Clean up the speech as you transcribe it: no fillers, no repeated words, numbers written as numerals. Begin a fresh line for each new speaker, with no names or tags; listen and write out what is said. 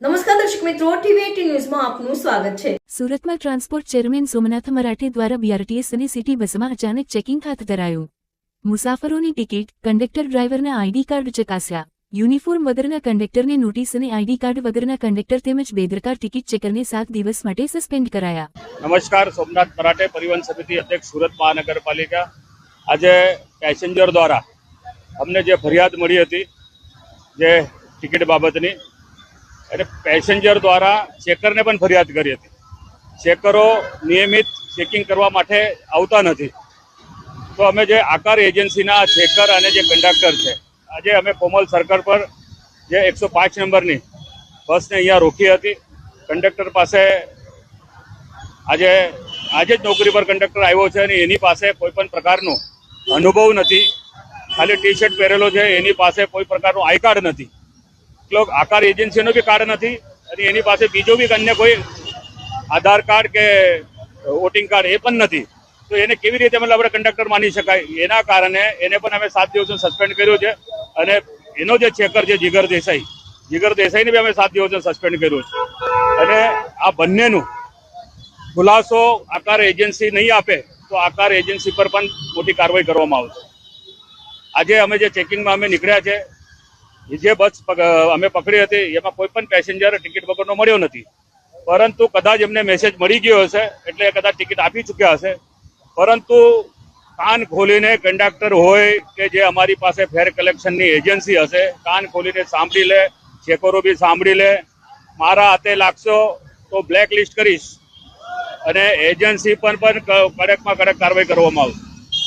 નમસ્કાર દર્શક મિત્રો, ટીવી18 ન્યૂઝમાં આપનું સ્વાગત છે।
સુરતમાં ટ્રાન્સપોર્ટ ચેરમેન સોમનાથ મરાઠે દ્વારા બીઆરટીએસ અને સિટી બસમાં અચાનક ચેકિંગ હાથ ધરાયું। મુસાફરોની ટિકિટ, કંડક્ટર ડ્રાઈવરના આઈડી કાર્ડ ચકાસ્યા। યુનિફોર્મ વગરના કંડક્ટરને નોટિસ અને આઈડી કાર્ડ વગરના કંડક્ટર તેમજ બેદરકાર ટિકિટ ચેકરને 7 દિવસ માટે સસ્પેન્ડ કરાયા।
નમસ્કાર, સોમનાથ મરાઠે પરિવહન સમિતિ અધ્યક્ષ સુરત મહાનગરપાલિકા। આજે પેસેન્જર દ્વારા અમને જે ફરિયાદ મળી હતી જે ટિકિટ બાબતની, એટલે પેસેન્જર દ્વારા ચેકરને પણ ફરિયાદ કરી હતી। ચેકરો નિયમિત ચેકિંગ કરવા માટે આવતા નથી, તો અમે જે આકાર એજન્સીના ચેકર અને જે કંડક્ટર છે, આજે અમે કોમલ સર્કલ પર જે 105 નંબરની બસને અહીંયા રોકી હતી। કંડક્ટર પાસે આજે જ નોકરી પર કંડક્ટર આવ્યો છે અને એની પાસે કોઈ પણ પ્રકારનો અનુભવ નથી, ખાલી ટી શર્ટ પહેરેલો છે, એની પાસે કોઈ પ્રકારનું આઈ કાર્ડ નથી, આકાર એજન્સીનો બી કાર્ડ નથી અને એની પાસે બીજો બી અન્ય કોઈ આધાર કાર્ડ કે વોટિંગ કાર્ડ એ પણ નથી। તો એને કેવી રીતે મતલબ આપણે કંડક્ટર માની શકાય? એના કારણે એને પણ અમે 7 દિવસનો સસ્પેન્ડ કર્યો છે અને એનો જે ચેકર છે જીગર દેસાઈને બી અમે 7 દિવસનો સસ્પેન્ડ કર્યો છે અને આ બંનેનું ખુલાસો આકાર એજન્સી નહીં આપે તો આકાર એજન્સી પર પણ મોટી કાર્યવાહી કરવામાં આવશે। આજે અમે જે ચેકિંગમાં અમે નીકળ્યા છે, જે બસ અમે પકડી હતી એમાં કોઈ પણ પેસેન્જર ટિકિટ વગરનો મળ્યો નથી, પરંતુ કદાચ એમને મેસેજ મળી ગયો હશે એટલે કદાચ ટિકિટ આપી ચૂક્યા હશે। પરંતુ કાન ખોલીને કંડક્ટર હોય કે જે અમારી પાસે ફેર કલેક્શનની એજન્સી હશે, કાન ખોલીને સાંભળી લે, ચેકરો બી સાંભળી લે। મારા હાથે લાગશો તો બ્લેક લિસ્ટ કરીશ અને એજન્સી પર પણ કડકમાં કડક કાર્યવાહી કરવામાં આવશે।